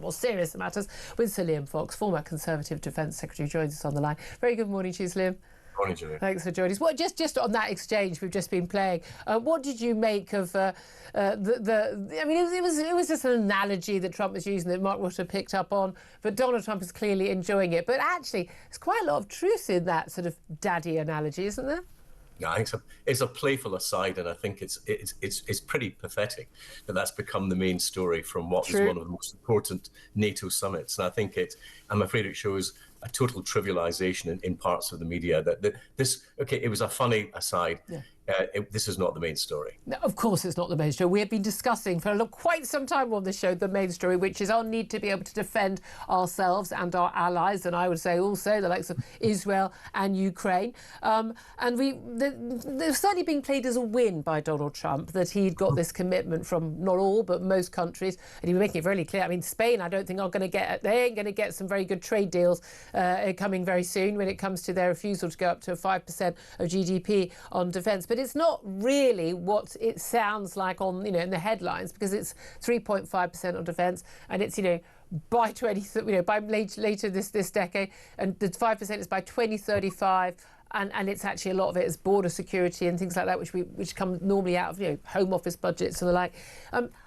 more serious matters with Sir Liam Fox, former Conservative Defence Secretary, joins us on the line. Very good morning to you, Liam. Morning, Julia. Thanks for joining us. Well, just on that exchange we've just been playing, what did you make of I mean, it was just an analogy that Trump was using that Mark Rutte picked up on, but Donald Trump is clearly enjoying it. But actually, there's quite a lot of truth in that sort of daddy analogy, isn't there? Yeah, I think it's a playful aside, and I think it's pretty pathetic that that's become the main story from what was one of the most important NATO summits. And I think I'm afraid it shows a total trivialization in parts of the media that it was a funny aside. Yeah. This is not the main story. No, of course it's not the main story. We have been discussing for quite some time on this show the main story, which is our need to be able to defend ourselves and our allies, and I would say also the likes of Israel and Ukraine. And they've certainly been played as a win by Donald Trump that he'd got this commitment from not all but most countries, and he was making it very clear. I mean, Spain, I don't think are going to get. They ain't going to get some very good trade deals coming very soon when it comes to their refusal to go up to 5% of GDP on defence. But it's not really what it sounds like on, in the headlines, because it's 3.5% on defence, and it's, by by later this decade, and the 5% is by 2035. And it's actually a lot of it is border security and things like that, which come normally out of Home Office budgets and the like.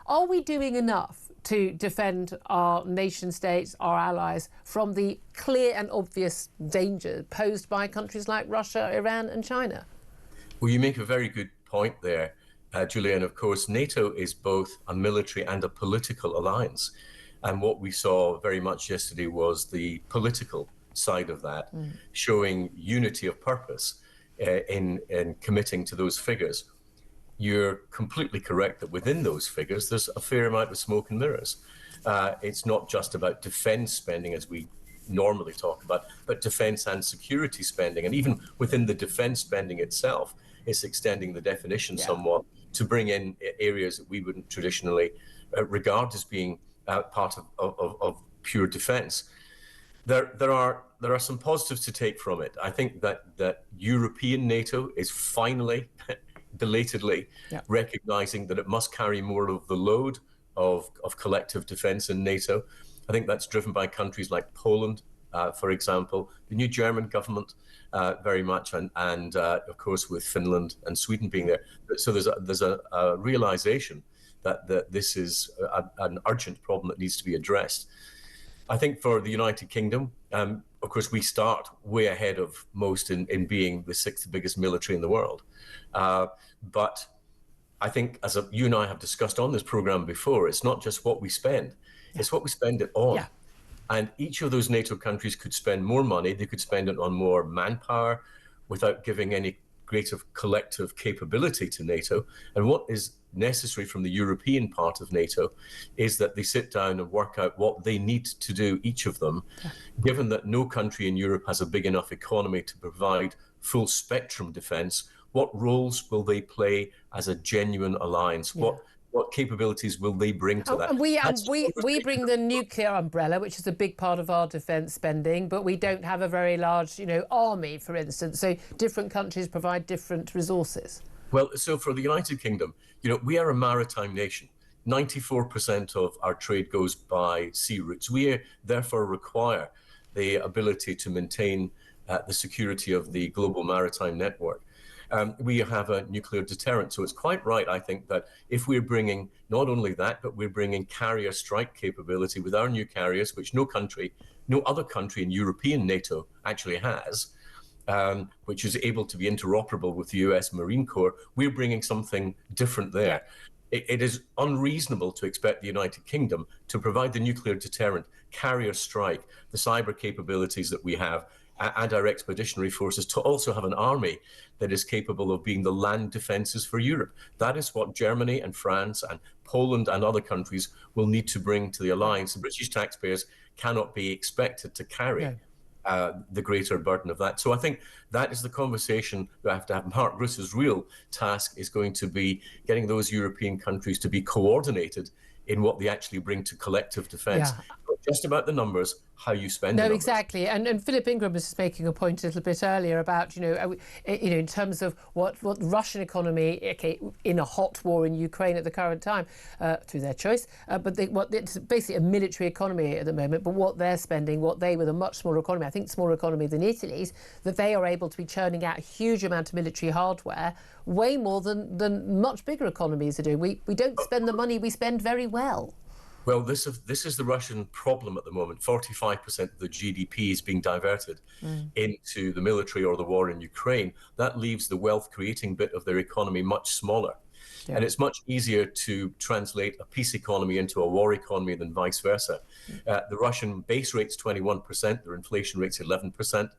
Are we doing enough to defend our nation states, our allies, from the clear and obvious danger posed by countries like Russia, Iran, and China? Well, you make a very good point there, Julia. And of course, NATO is both a military and a political alliance. And what we saw very much yesterday was the political side of that, showing unity of purpose in committing to those figures. You're completely correct that within those figures, there's a fair amount of smoke and mirrors. It's not just about defense spending, as we normally talk about, but defense and security spending. And even within the defense spending itself, it's extending the definition somewhat to bring in areas that we wouldn't traditionally regard as being part of pure defense. There are some positives to take from it. I think that European NATO is finally, belatedly, recognizing that it must carry more of the load of collective defense in NATO. I think that's driven by countries like Poland, for example, the new German government, very much, and of course with Finland and Sweden being there. So there's a realization that this is an urgent problem that needs to be addressed. I think for the United Kingdom, of course, we start way ahead of most in being the sixth biggest military in the world. But I think, as you and I have discussed on this program before, it's not just what we spend, it's what we spend it on. Yeah. And each of those NATO countries could spend more money. They could spend it on more manpower without giving any greater collective capability to NATO. And what is necessary from the European part of NATO is that they sit down and work out what they need to do, each of them, given that no country in Europe has a big enough economy to provide full spectrum defense. What roles will they play as a genuine alliance? What capabilities will they bring to that? And we bring the nuclear umbrella, which is a big part of our defence spending, but we don't have a very large, army, for instance. So different countries provide different resources. Well, so for the United Kingdom, we are a maritime nation. 94% of our trade goes by sea routes. We therefore require the ability to maintain the security of the global maritime network. We have a nuclear deterrent. So it's quite right, I think, that if we're bringing not only that, but we're bringing carrier strike capability with our new carriers, which no other country in European NATO actually has, which is able to be interoperable with the US Marine Corps, we're bringing something different there. It is unreasonable to expect the United Kingdom to provide the nuclear deterrent, carrier strike, the cyber capabilities that we have, and our expeditionary forces, to also have an army that is capable of being the land defences for Europe. That is what Germany and France and Poland and other countries will need to bring to the alliance. The British taxpayers cannot be expected to carry the greater burden of that. So I think that is the conversation we have to have. Mark Rutte's real task is going to be getting those European countries to be coordinated in what they actually bring to collective defence. just about the numbers, how you spend the No, numbers. exactly. And Philip Ingram was just making a point a little bit earlier about, in terms of what the Russian economy, okay, in a hot war in Ukraine at the current time, through their choice, but it's basically a military economy at the moment, but what they're spending, with a much smaller economy, I think smaller economy than Italy's, that they are able to be churning out a huge amount of military hardware, way more than much bigger economies are doing. We don't spend the money we spend very well. Well, this is the Russian problem at the moment. 45% of the GDP is being diverted into the military or the war in Ukraine. That leaves the wealth-creating bit of their economy much smaller. Yeah. And it's much easier to translate a peace economy into a war economy than vice versa. The Russian base rate's 21%, their inflation rate's 11%.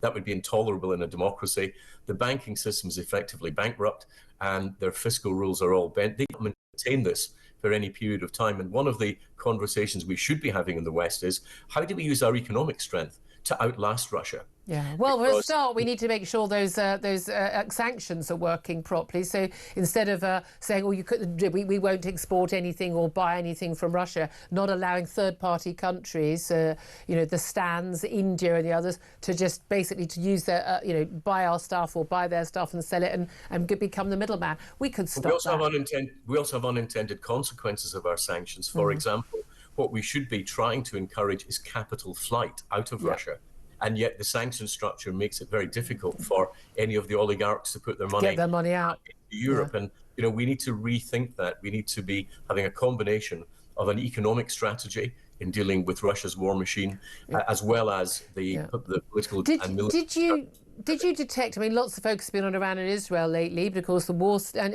That would be intolerable in a democracy. The banking system is effectively bankrupt, and their fiscal rules are all bent. They can't maintain this for any period of time. And one of the conversations we should be having in the West is, how do we use our economic strength to outlast Russia? Yeah, well, for a start, we need to make sure those sanctions are working properly. So instead of saying, "Oh, we won't export anything or buy anything from Russia," not allowing third-party countries, the stands, India and the others, to just basically to use their, buy our stuff or buy their stuff and sell it and become the middleman. We could stop that. We also have unintended consequences of our sanctions. For example, what we should be trying to encourage is capital flight out of Russia. And yet the sanction structure makes it very difficult for any of the oligarchs to put their money, get their money out into Europe. Yeah. And, we need to rethink that. We need to be having a combination of an economic strategy in dealing with Russia's war machine, as well as the political and military. Did you detect, lots of focus has been on Iran and Israel lately, but of course the war, and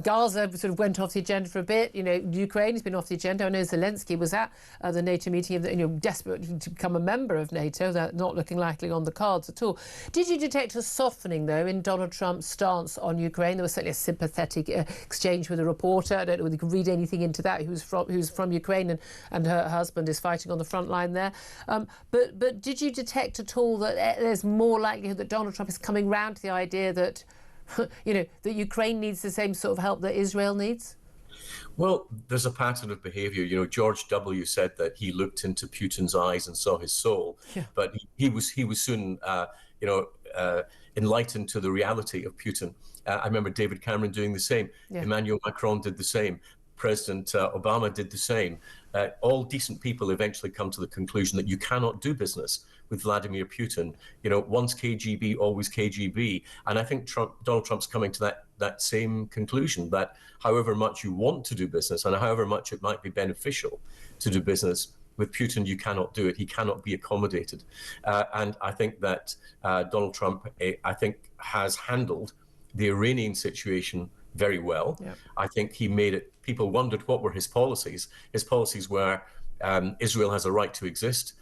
Gaza sort of went off the agenda for a bit. Ukraine has been off the agenda. I know Zelensky was at the NATO meeting, desperate to become a member of NATO. That not looking likely on the cards at all. Did you detect a softening, though, in Donald Trump's stance on Ukraine? There was certainly a sympathetic exchange with a reporter. I don't know whether you could read anything into that, who's from Ukraine, and her husband is fighting on the front line there. But did you detect at all that there's more likelihood that Donald Trump is coming round to the idea that, that Ukraine needs the same sort of help that Israel needs? Well, there's a pattern of behavior. George W. said that he looked into Putin's eyes and saw his soul, but he was soon, enlightened to the reality of Putin. I remember David Cameron doing the same. Emmanuel Macron did the same. President Obama did the same. All decent people eventually come to the conclusion that you cannot do business with Vladimir Putin. Once KGB, always KGB. And I think Donald Trump's coming to that same conclusion, that however much you want to do business and however much it might be beneficial to do business with Putin, you cannot do it. He cannot be accommodated. And I think that Donald Trump, has handled the Iranian situation very well. I think he made it, people wondered what were his policies. His policies were Israel has a right to exist.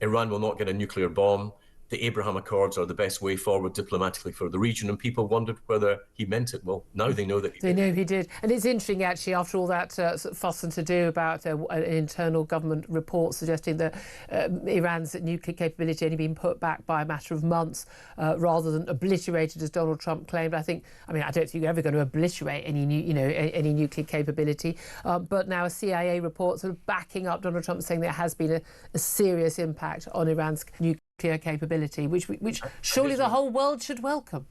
Iran will not get a nuclear bomb. The Abraham Accords are the best way forward diplomatically for the region. And people wondered whether he meant it. Well, now they know that he did. They know he did. And it's interesting, actually, after all that fuss and to-do about an internal government report suggesting that Iran's nuclear capability only been put back by a matter of months rather than obliterated, as Donald Trump claimed. I don't think you're ever going to obliterate any nuclear capability. But now a CIA report sort of backing up Donald Trump, saying there has been a serious impact on Iran's nuclear capability, which surely the whole world should welcome.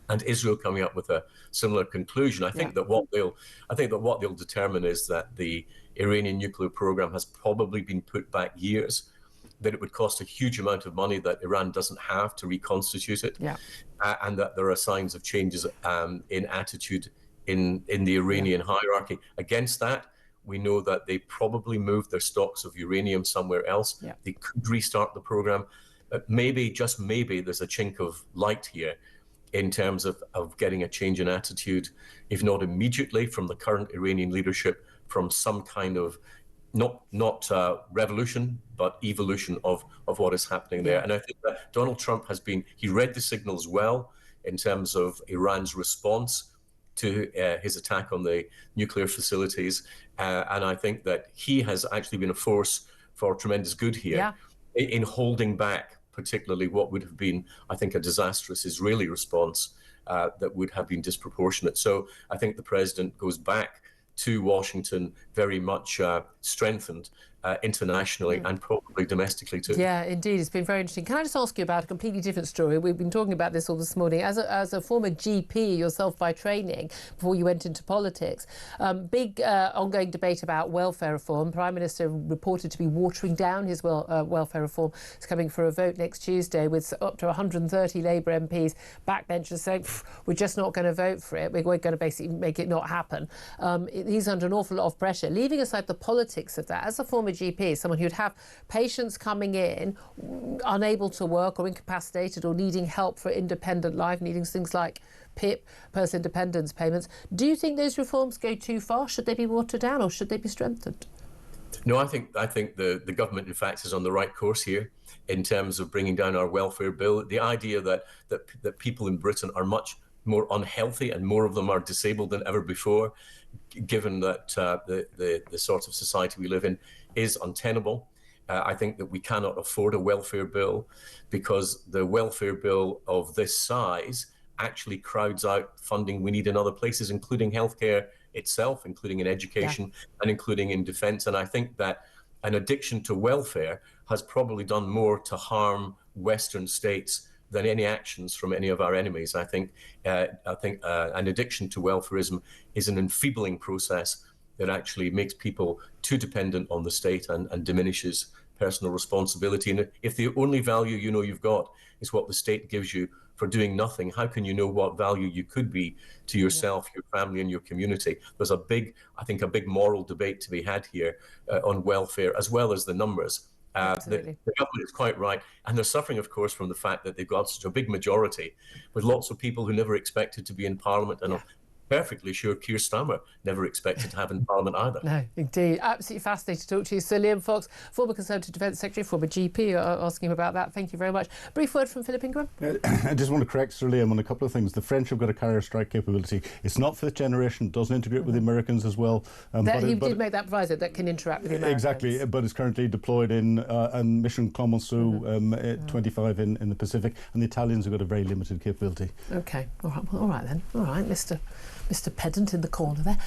And Israel coming up with a similar conclusion. I think that what they'll determine is that the Iranian nuclear program has probably been put back years, that it would cost a huge amount of money that Iran doesn't have to reconstitute it, and that there are signs of changes in attitude in the Iranian hierarchy. Against that, we know that they probably moved their stocks of uranium somewhere else. They could restart the program. Maybe, just maybe, there's a chink of light here in terms of getting a change in attitude, if not immediately from the current Iranian leadership, from some kind of not revolution, but evolution of what is happening there. And I think that Donald Trump he read the signals well in terms of Iran's response to his attack on the nuclear facilities. And I think that he has actually been a force for tremendous good here in holding back, particularly what would have been, I think, a disastrous Israeli response that would have been disproportionate. So I think the president goes back to Washington very much strengthened internationally and probably domestically too. Yeah, indeed. It's been very interesting. Can I just ask you about a completely different story? We've been talking about this all this morning. As a former GP yourself by training, before you went into politics, big ongoing debate about welfare reform. Prime Minister reported to be watering down his welfare reform. It's coming for a vote next Tuesday with up to 130 Labour MPs, backbenchers saying, we're just not going to vote for it. We're going to basically make it not happen. He's under an awful lot of pressure. Leaving aside the politics of that, as a former GP, someone who'd have patients coming in unable to work or incapacitated or needing help for independent life, needing things like PIP, Personal Independence Payments, do you think those reforms go too far? Should they be watered down or should they be strengthened? No, I think the government, in fact, is on the right course here in terms of bringing down our welfare bill. The idea that people in Britain are much more unhealthy and more of them are disabled than ever before, given that the sort of society we live in, is untenable. I think that we cannot afford a welfare bill because the welfare bill of this size actually crowds out funding we need in other places, including healthcare itself, including in education and including in defence. And I think that an addiction to welfare has probably done more to harm Western states than any actions from any of our enemies. I think an addiction to welfarism is an enfeebling process that actually makes people too dependent on the state and diminishes personal responsibility. And if the only value you know you've got is what the state gives you for doing nothing, how can you know what value you could be to yourself, your family, and your community? There's a big moral debate to be had here on welfare, as well as the numbers. The government is quite right, and they're suffering, of course, from the fact that they've got such a big majority with lots of people who never expected to be in Parliament, and I'm perfectly sure Keir Starmer never expected to have in Parliament either. No, indeed. Absolutely fascinating to talk to you. Sir Liam Fox, former Conservative Defence Secretary, former GP, asking him about that. Thank you very much. Brief word from Philip Ingram. I just want to correct Sir Liam on a couple of things. The French have got a carrier strike capability. It's not fifth generation. It doesn't integrate with the Americans as well. He did make that proviso that can interact with the Americans. Exactly, but it's currently deployed in Mission Clemenceau 25 in the Pacific, and the Italians have got a very limited capability. OK, all right then. All right, Mr. Pedant in the corner there.